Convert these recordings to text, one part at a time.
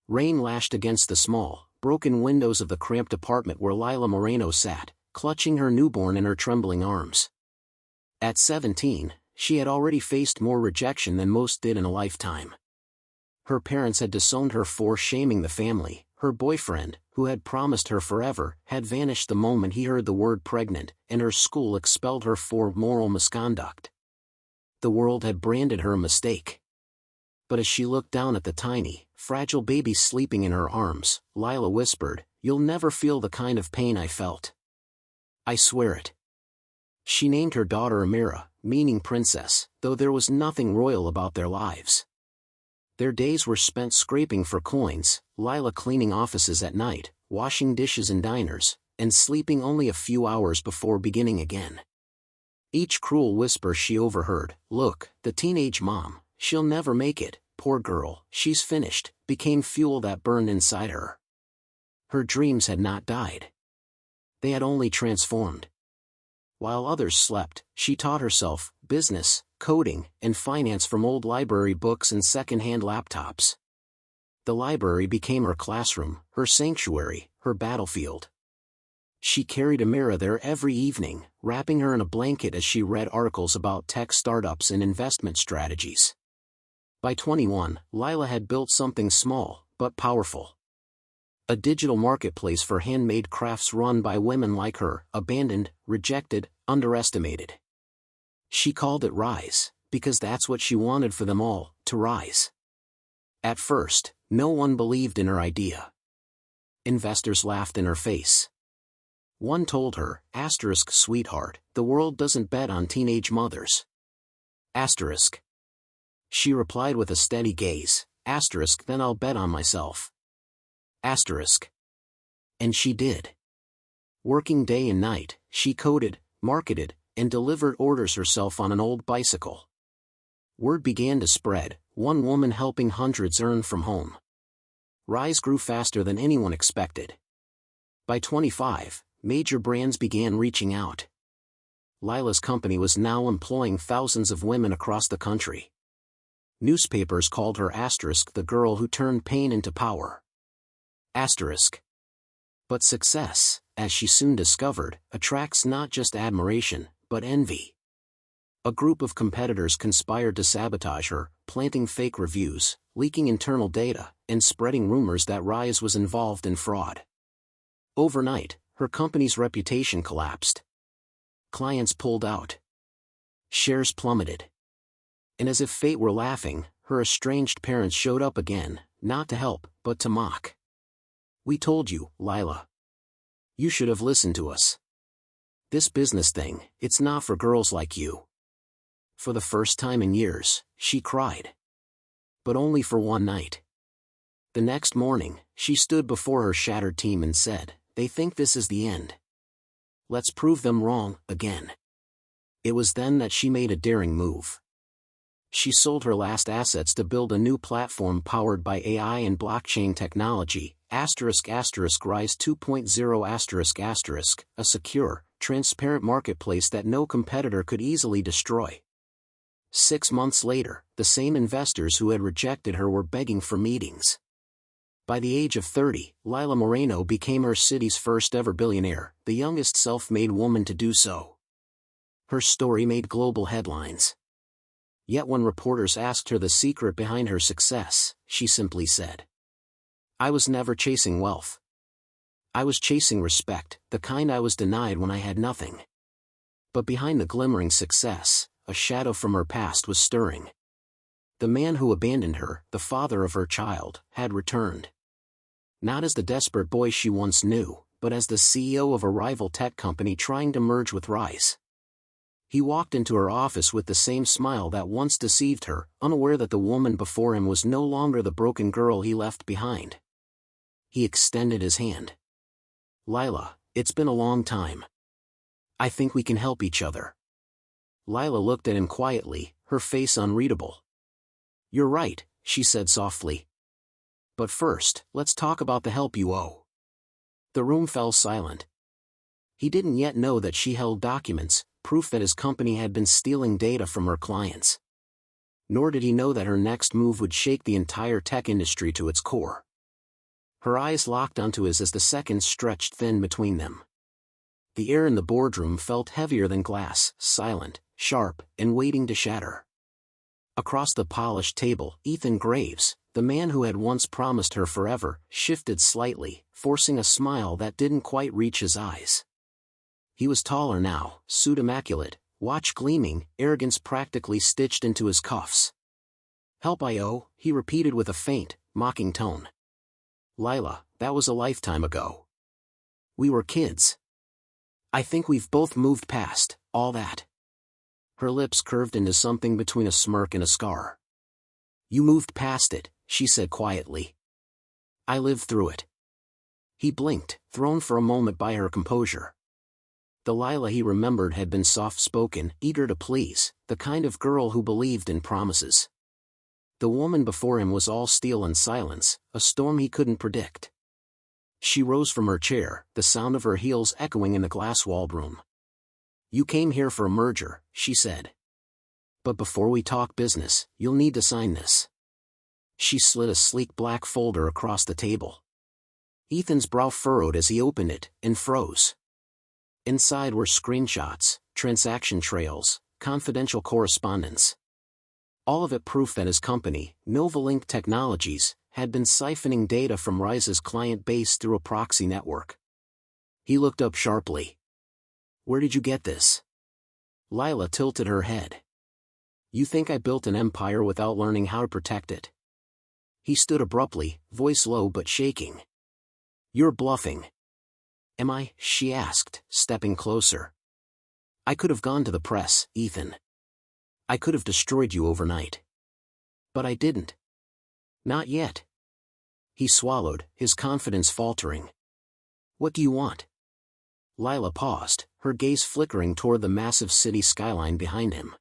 Rain lashed against the small, broken windows of the cramped apartment where Lila Moreno sat, clutching her newborn in her trembling arms. At 17, she had already faced more rejection than most did in a lifetime. Her parents had disowned her for shaming the family. Her boyfriend, who had promised her forever, had vanished the moment he heard the word pregnant, and her school expelled her for moral misconduct. The world had branded her a mistake. But as she looked down at the tiny, fragile baby sleeping in her arms, Lila whispered, "You'll never feel the kind of pain I felt. I swear it." She named her daughter Amira, meaning princess, though there was nothing royal about their lives. Their days were spent scraping for coins, Lila cleaning offices at night, washing dishes in diners, and sleeping only a few hours before beginning again. Each cruel whisper she overheard, "Look, the teenage mom, she'll never make it, poor girl, she's finished," became fuel that burned inside her. Her dreams had not died. They had only transformed. While others slept, she taught herself business, coding, and finance from old library books and second-hand laptops. The library became her classroom, her sanctuary, her battlefield. She carried Amira there every evening, wrapping her in a blanket as she read articles about tech startups and investment strategies. By 21, Lila had built something small, but powerful. A digital marketplace for handmade crafts run by women like her, abandoned, rejected, underestimated. She called it Rise, because that's what she wanted for them all, to rise. At first, no one believed in her idea. Investors laughed in her face. One told her, "Sweetheart, the world doesn't bet on teenage mothers." She replied with a steady gaze, "Then I'll bet on myself." And she did. Working day and night, she coded, marketed, and delivered orders herself on an old bicycle. Word began to spread, one woman helping hundreds earn from home. Rise grew faster than anyone expected. By 25, major brands began reaching out. Lila's company was now employing thousands of women across the country. Newspapers called her the girl who turned pain into power. But success, as she soon discovered, attracts not just admiration, but envy. A group of competitors conspired to sabotage her, planting fake reviews, leaking internal data, and spreading rumors that Rise was involved in fraud. Overnight, her company's reputation collapsed. Clients pulled out. Shares plummeted. And as if fate were laughing, her estranged parents showed up again, not to help, but to mock. "We told you, Lila. You should have listened to us. This business thing, it's not for girls like you." For the first time in years, she cried. But only for one night. The next morning, she stood before her shattered team and said, "They think this is the end. Let's prove them wrong, again." It was then that she made a daring move. She sold her last assets to build a new platform powered by AI and blockchain technology, ***Rise 2.0***, a secure, transparent marketplace that no competitor could easily destroy. 6 months later, the same investors who had rejected her were begging for meetings. By the age of 30, Lila Moreno became her city's first ever billionaire, the youngest self-made woman to do so. Her story made global headlines. Yet when reporters asked her the secret behind her success, she simply said, "I was never chasing wealth. I was chasing respect, the kind I was denied when I had nothing." But behind the glimmering success, a shadow from her past was stirring. The man who abandoned her, the father of her child, had returned. Not as the desperate boy she once knew, but as the CEO of a rival tech company trying to merge with Rise. He walked into her office with the same smile that once deceived her, unaware that the woman before him was no longer the broken girl he left behind. He extended his hand. "Lila, it's been a long time. I think we can help each other." Lila looked at him quietly, her face unreadable. "You're right," she said softly. "But first, let's talk about the help you owe." The room fell silent. He didn't yet know that she held documents, proof that his company had been stealing data from her clients. Nor did he know that her next move would shake the entire tech industry to its core. Her eyes locked onto his as the seconds stretched thin between them. The air in the boardroom felt heavier than glass, silent, sharp, and waiting to shatter. Across the polished table, Ethan Graves, the man who had once promised her forever, shifted slightly, forcing a smile that didn't quite reach his eyes. He was taller now, suit immaculate, watch gleaming, arrogance practically stitched into his cuffs. "Help I.O., he repeated with a faint, mocking tone. "Lila, that was a lifetime ago. We were kids. I think we've both moved past all that." Her lips curved into something between a smirk and a scar. "You moved past it," she said quietly. "I lived through it." He blinked, thrown for a moment by her composure. The Lila he remembered had been soft-spoken, eager to please, the kind of girl who believed in promises. The woman before him was all steel and silence, a storm he couldn't predict. She rose from her chair, the sound of her heels echoing in the glass-walled room. "You came here for a merger," she said. "But before we talk business, you'll need to sign this." She slid a sleek black folder across the table. Ethan's brow furrowed as he opened it, and froze. Inside were screenshots, transaction trails, confidential correspondence. All of it proof that his company, Novalink Technologies, had been siphoning data from Rise's client base through a proxy network. He looked up sharply. "Where did you get this?" Lila tilted her head. "You think I built an empire without learning how to protect it?" He stood abruptly, voice low but shaking. "You're bluffing." "Am I?" she asked, stepping closer. "I could have gone to the press, Ethan. I could have destroyed you overnight. But I didn't. Not yet." He swallowed, his confidence faltering. "What do you want?" Lila paused, her gaze flickering toward the massive city skyline behind him.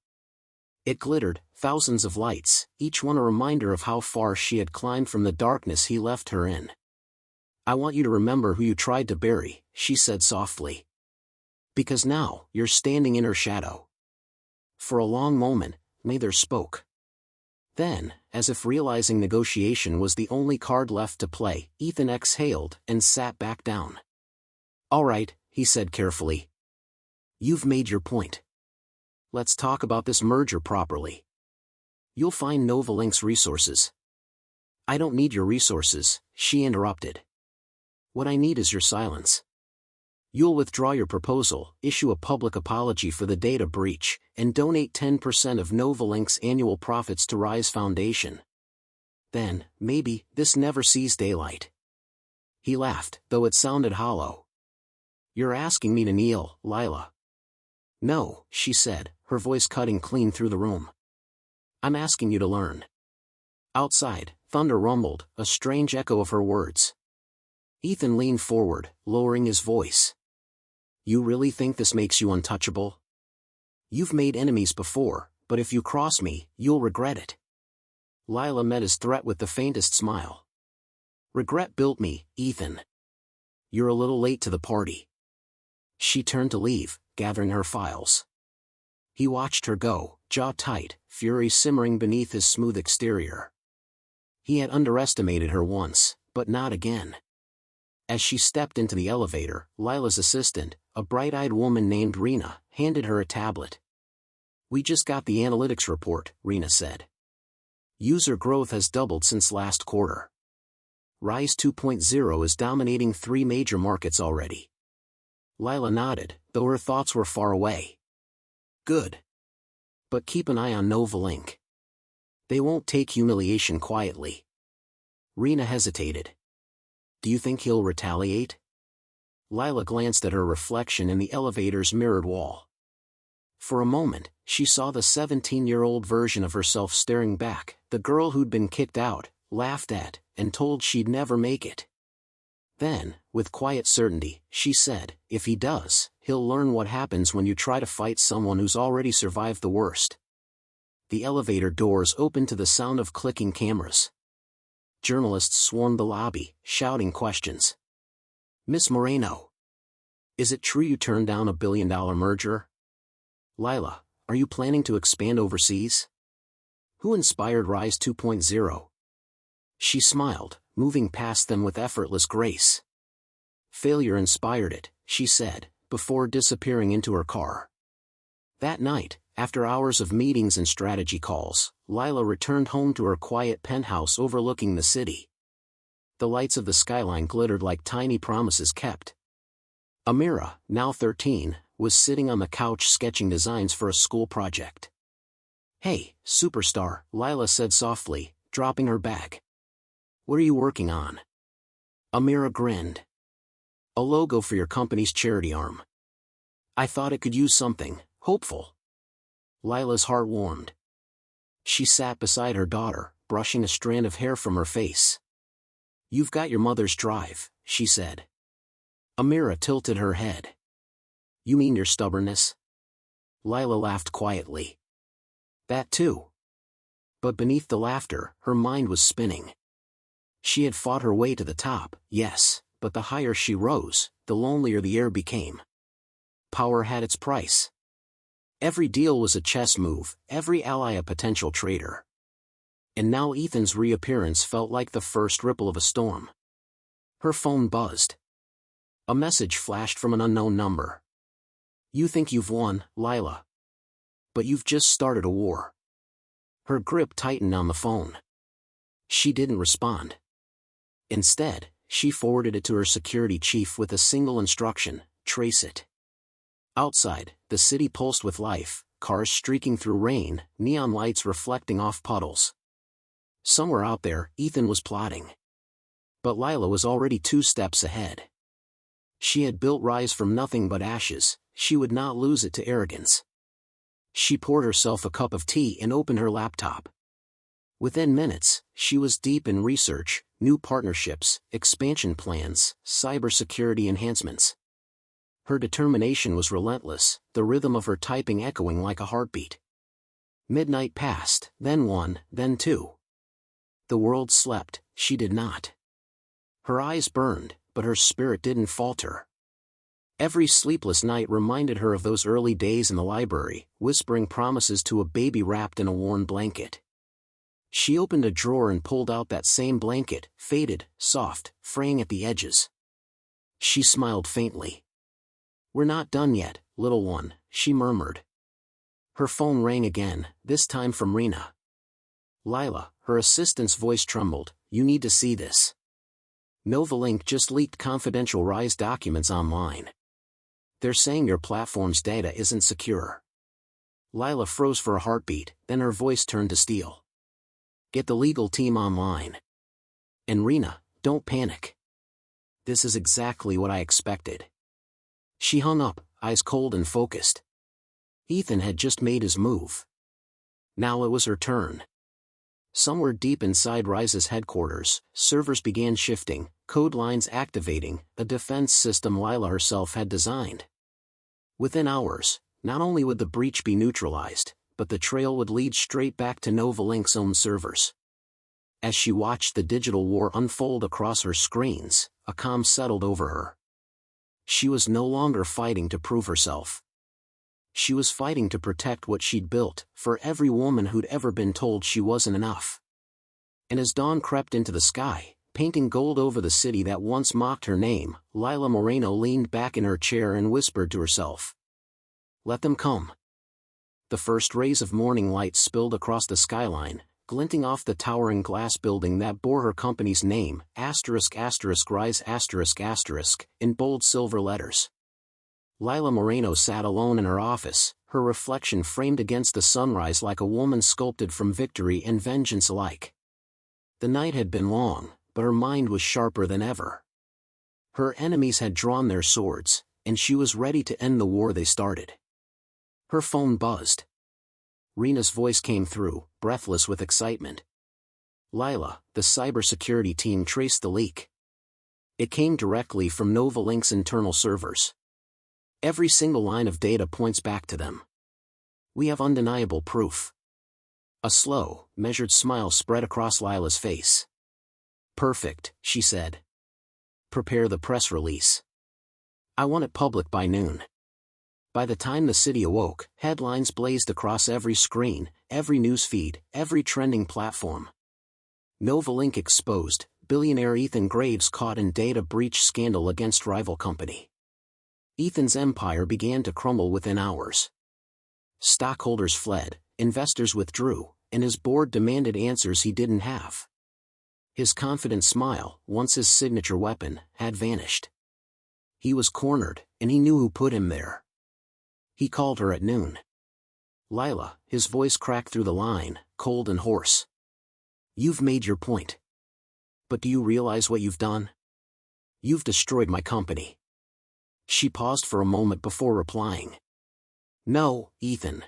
It glittered, thousands of lights, each one a reminder of how far she had climbed from the darkness he left her in. "I want you to remember who you tried to bury," she said softly. "Because now, you're standing in her shadow." For a long moment, neither spoke. Then, as if realizing negotiation was the only card left to play, Ethan exhaled and sat back down. "All right," he said carefully. "You've made your point. Let's talk about this merger properly. You'll find Novalink's resources." "I don't need your resources," she interrupted. "What I need is your silence. You'll withdraw your proposal, issue a public apology for the data breach, and donate 10% of Novalink's annual profits to Rise Foundation. Then, maybe, this never sees daylight." He laughed, though it sounded hollow. "You're asking me to kneel, Lila." "No," she said, her voice cutting clean through the room. "I'm asking you to learn." Outside, thunder rumbled, a strange echo of her words. Ethan leaned forward, lowering his voice. "You really think this makes you untouchable? You've made enemies before, but if you cross me, you'll regret it." Lila met his threat with the faintest smile. "Regret built me, Ethan. You're a little late to the party." She turned to leave, gathering her files. He watched her go, jaw tight, fury simmering beneath his smooth exterior. He had underestimated her once, but not again. As she stepped into the elevator, Lila's assistant, a bright-eyed woman named Rena, handed her a tablet. "We just got the analytics report," Rena said. "User growth has doubled since last quarter. Rise 2.0 is dominating 3 major markets already." Lila nodded, though her thoughts were far away. "Good. But keep an eye on Novalink. They won't take humiliation quietly." Rena hesitated. "Do you think he'll retaliate?" Lila glanced at her reflection in the elevator's mirrored wall. For a moment, she saw the 17-year-old version of herself staring back, the girl who'd been kicked out, laughed at, and told she'd never make it. Then, with quiet certainty, she said, "If he does, he'll learn what happens when you try to fight someone who's already survived the worst." The elevator doors opened to the sound of clicking cameras. Journalists swarmed the lobby, shouting questions. "Miss Moreno, is it true you turned down a billion-dollar merger? Lila, are you planning to expand overseas? Who inspired Rise 2.0? She smiled, moving past them with effortless grace. Failure inspired it, she said, before disappearing into her car. That night, after hours of meetings and strategy calls, Lila returned home to her quiet penthouse overlooking the city. The lights of the skyline glittered like tiny promises kept. Amira, now 13, was sitting on the couch sketching designs for a school project. "Hey, superstar," Lila said softly, dropping her bag. "What are you working on?" Amira grinned. "A logo for your company's charity arm. I thought it could use something hopeful." Lila's heart warmed. She sat beside her daughter, brushing a strand of hair from her face. "You've got your mother's drive," she said. Amira tilted her head. "You mean your stubbornness?" Lila laughed quietly. "That too." But beneath the laughter, her mind was spinning. She had fought her way to the top, yes, but the higher she rose, the lonelier the air became. Power had its price. Every deal was a chess move, every ally a potential traitor. And now Ethan's reappearance felt like the first ripple of a storm. Her phone buzzed. A message flashed from an unknown number. "You think you've won, Lila. But you've just started a war." Her grip tightened on the phone. She didn't respond. Instead, she forwarded it to her security chief with a single instruction: trace it. Outside, the city pulsed with life, cars streaking through rain, neon lights reflecting off puddles. Somewhere out there, Ethan was plotting. But Lila was already 2 steps ahead. She had built Rise from nothing but ashes, she would not lose it to arrogance. She poured herself a cup of tea and opened her laptop. Within minutes, she was deep in research, new partnerships, expansion plans, cybersecurity enhancements. Her determination was relentless, the rhythm of her typing echoing like a heartbeat. Midnight passed, then 1, then 2. The world slept, she did not. Her eyes burned, but her spirit didn't falter. Every sleepless night reminded her of those early days in the library, whispering promises to a baby wrapped in a worn blanket. She opened a drawer and pulled out that same blanket, faded, soft, fraying at the edges. She smiled faintly. "We're not done yet, little one," she murmured. Her phone rang again, this time from Rena. "Lila," her assistant's voice trembled, "you need to see this. Novalink just leaked confidential Rise documents online. They're saying your platform's data isn't secure." Lila froze for a heartbeat, then her voice turned to steel. "Get the legal team online. And Rena, don't panic. This is exactly what I expected." She hung up, eyes cold and focused. Ethan had just made his move. Now it was her turn. Somewhere deep inside Rise's headquarters, servers began shifting, code lines activating, a defense system Lila herself had designed. Within hours, not only would the breach be neutralized, but the trail would lead straight back to Novalink's own servers. As she watched the digital war unfold across her screens, a calm settled over her. She was no longer fighting to prove herself. She was fighting to protect what she'd built, for every woman who'd ever been told she wasn't enough. And as dawn crept into the sky, painting gold over the city that once mocked her name, Lila Moreno leaned back in her chair and whispered to herself, "Let them come." The first rays of morning light spilled across the skyline, glinting off the towering glass building that bore her company's name, **Rise**, in bold silver letters. Lila Moreno sat alone in her office, her reflection framed against the sunrise like a woman sculpted from victory and vengeance alike. The night had been long, but her mind was sharper than ever. Her enemies had drawn their swords, and she was ready to end the war they started. Her phone buzzed. Rena's voice came through, breathless with excitement. "Lila, the cybersecurity team traced the leak. It came directly from Novalink's internal servers. Every single line of data points back to them. We have undeniable proof." A slow, measured smile spread across Lila's face. "Perfect," she said. "Prepare the press release. I want it public by noon." By the time the city awoke, headlines blazed across every screen, every news feed, every trending platform. Novalink exposed, billionaire Ethan Graves caught in data breach scandal against rival company. Ethan's empire began to crumble within hours. Stockholders fled, investors withdrew, and his board demanded answers he didn't have. His confident smile, once his signature weapon, had vanished. He was cornered, and he knew who put him there. He called her at noon. "Lila," his voice cracked through the line, cold and hoarse. "You've made your point. But do you realize what you've done? You've destroyed my company." She paused for a moment before replying. "No, Ethan.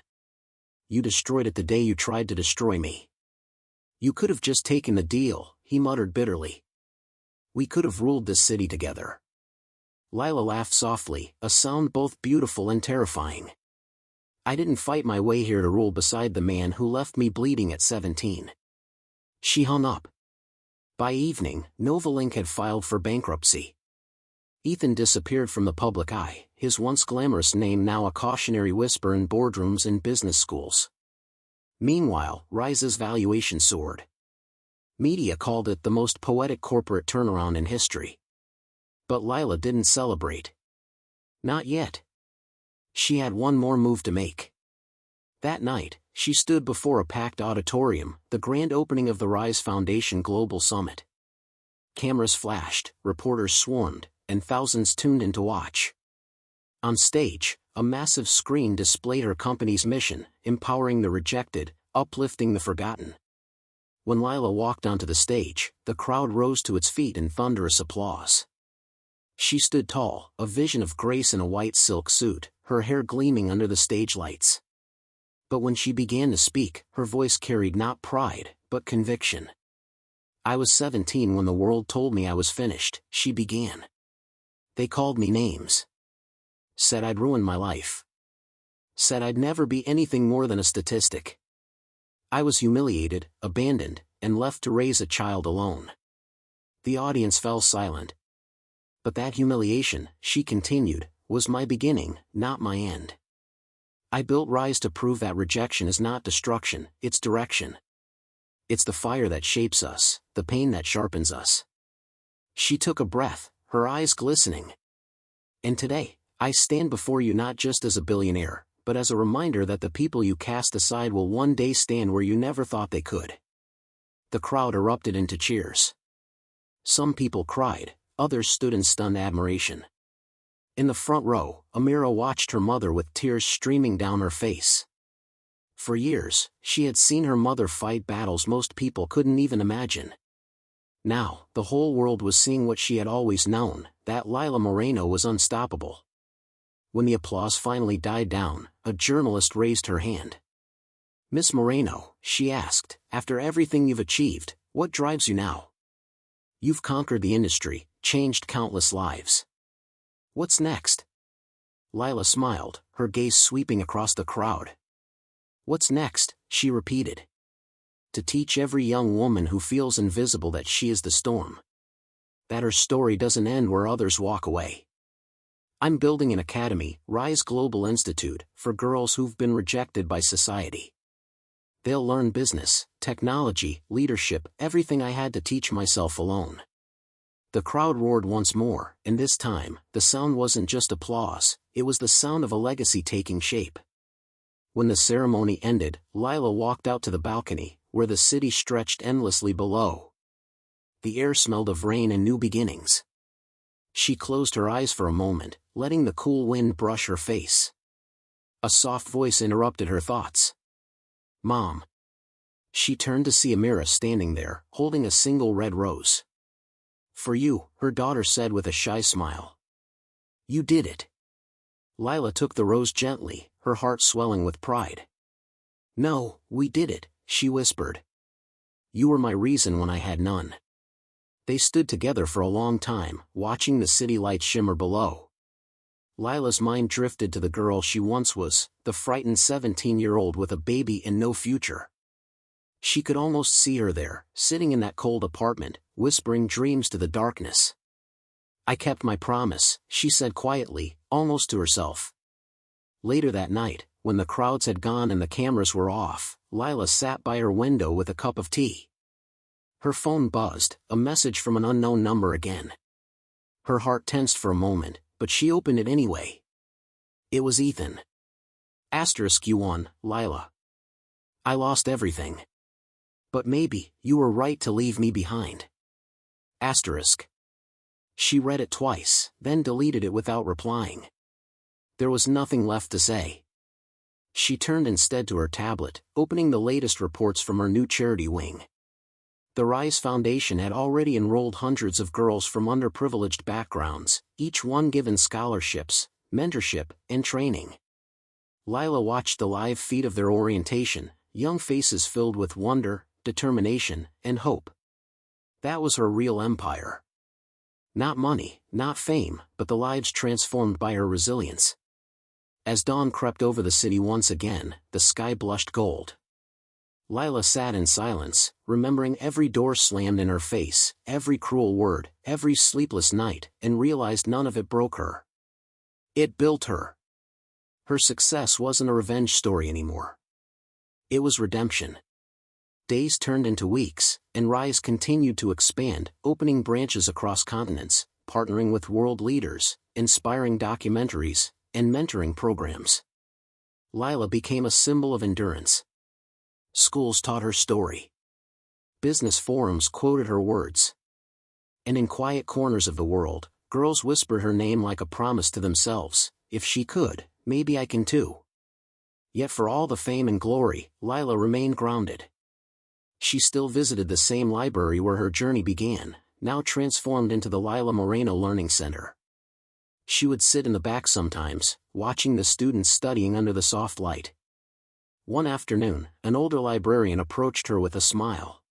You destroyed it the day you tried to destroy me. You could have just taken the deal," he muttered bitterly. "We could have ruled this city together." Lila laughed softly, a sound both beautiful and terrifying. "I didn't fight my way here to rule beside the man who left me bleeding at 17. She hung up. By evening, Novalink had filed for bankruptcy. Ethan disappeared from the public eye, his once glamorous name now a cautionary whisper in boardrooms and business schools. Meanwhile, Rise's valuation soared. Media called it the most poetic corporate turnaround in history. But Lila didn't celebrate. Not yet. She had one more move to make. That night, she stood before a packed auditorium, the grand opening of the Rise Foundation Global Summit. Cameras flashed, reporters swarmed, and thousands tuned in to watch. On stage, a massive screen displayed her company's mission, empowering the rejected, uplifting the forgotten. When Lila walked onto the stage, the crowd rose to its feet in thunderous applause. She stood tall, a vision of grace in a white silk suit, her hair gleaming under the stage lights. But when she began to speak, her voice carried not pride, but conviction. "I was 17 when the world told me I was finished," she began. "They called me names. Said I'd ruin my life. Said I'd never be anything more than a statistic. I was humiliated, abandoned, and left to raise a child alone." The audience fell silent. "But that humiliation," she continued, "was my beginning, not my end. I built Rise to prove that rejection is not destruction, it's direction. It's the fire that shapes us, the pain that sharpens us." She took a breath, her eyes glistening. "And today, I stand before you not just as a billionaire, but as a reminder that the people you cast aside will one day stand where you never thought they could." The crowd erupted into cheers. Some people cried, others stood in stunned admiration. In the front row, Amira watched her mother with tears streaming down her face. For years, she had seen her mother fight battles most people couldn't even imagine. Now, the whole world was seeing what she had always known, that Lila Moreno was unstoppable. When the applause finally died down, a journalist raised her hand. "Miss Moreno," she asked, "after everything you've achieved, what drives you now? You've conquered the industry, changed countless lives. What's next?" Lila smiled, her gaze sweeping across the crowd. "What's next?" she repeated. "To teach every young woman who feels invisible that she is the storm. That her story doesn't end where others walk away. I'm building an academy, Rise Global Institute, for girls who've been rejected by society. They'll learn business, technology, leadership, everything I had to teach myself alone." The crowd roared once more, and this time, the sound wasn't just applause, it was the sound of a legacy taking shape. When the ceremony ended, Lila walked out to the balcony, where the city stretched endlessly below. The air smelled of rain and new beginnings. She closed her eyes for a moment, letting the cool wind brush her face. A soft voice interrupted her thoughts. "Mom." She turned to see Amira standing there, holding a single red rose. "For you," her daughter said with a shy smile. "You did it." Lila took the rose gently, her heart swelling with pride. "No, we did it," she whispered. "You were my reason when I had none." They stood together for a long time, watching the city lights shimmer below. Lila's mind drifted to the girl she once was, the frightened 17-year-old with a baby and no future. She could almost see her there, sitting in that cold apartment, whispering dreams to the darkness. "I kept my promise," she said quietly, almost to herself. Later that night, when the crowds had gone and the cameras were off, Lila sat by her window with a cup of tea. Her phone buzzed, a message from an unknown number again. Her heart tensed for a moment, but she opened it anyway. It was Ethan. *U1, Lila. I lost everything. But maybe, you were right to leave me behind. *. She read it twice, then deleted it without replying. There was nothing left to say. She turned instead to her tablet, opening the latest reports from her new charity wing. The Rise Foundation had already enrolled hundreds of girls from underprivileged backgrounds, each one given scholarships, mentorship, and training. Lila watched the live feed of their orientation, young faces filled with wonder, determination, and hope. That was her real empire. Not money, not fame, but the lives transformed by her resilience. As dawn crept over the city once again, the sky blushed gold. Lila sat in silence, remembering every door slammed in her face, every cruel word, every sleepless night, and realized none of it broke her. It built her. Her success wasn't a revenge story anymore. It was redemption. Days turned into weeks, and Rise continued to expand, opening branches across continents, partnering with world leaders, inspiring documentaries, and mentoring programs. Lila became a symbol of endurance. Schools taught her story. Business forums quoted her words. And in quiet corners of the world, girls whispered her name like a promise to themselves, if she could, maybe I can too. Yet for all the fame and glory, Lila remained grounded. She still visited the same library where her journey began, now transformed into the Lila Moreno Learning Center. She would sit in the back sometimes, watching the students studying under the soft light. One afternoon, an older librarian approached her with a smile.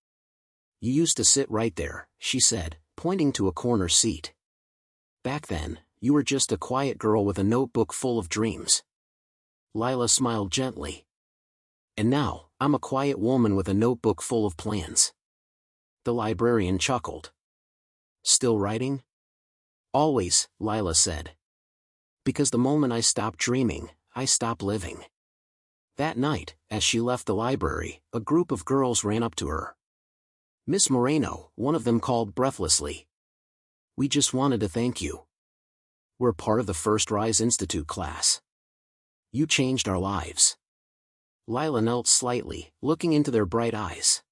"You used to sit right there," she said, pointing to a corner seat. "Back then, you were just a quiet girl with a notebook full of dreams." Lila smiled gently. "And now, I'm a quiet woman with a notebook full of plans." The librarian chuckled. "Still writing?" "Always," Lila said. "Because the moment I stop dreaming, I stop living." That night, as she left the library, a group of girls ran up to her. "Miss Moreno," one of them called breathlessly. "We just wanted to thank you. We're part of the first Rise Institute class. You changed our lives." Lila knelt slightly, looking into their bright eyes.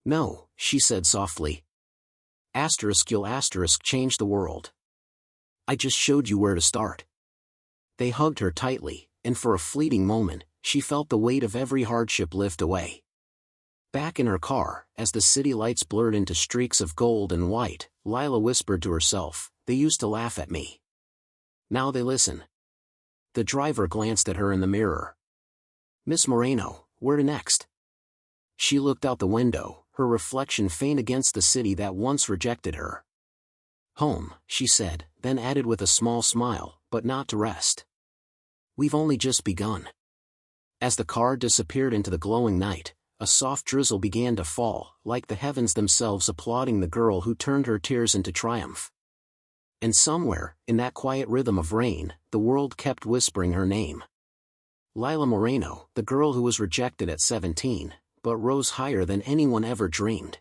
"No," she said softly. *You'll change the world. I just showed you where to start." They hugged her tightly, and for a fleeting moment, she felt the weight of every hardship lift away. Back in her car, as the city lights blurred into streaks of gold and white, Lila whispered to herself, "They used to laugh at me. Now they listen." The driver glanced at her in the mirror. "Miss Moreno, where to next?" She looked out the window, her reflection faint against the city that once rejected her. "Home," she said, then added with a small smile, "but not to rest. We've only just begun." As the car disappeared into the glowing night, a soft drizzle began to fall, like the heavens themselves applauding the girl who turned her tears into triumph. And somewhere, in that quiet rhythm of rain, the world kept whispering her name. Lila Moreno, the girl who was rejected at 17, but rose higher than anyone ever dreamed.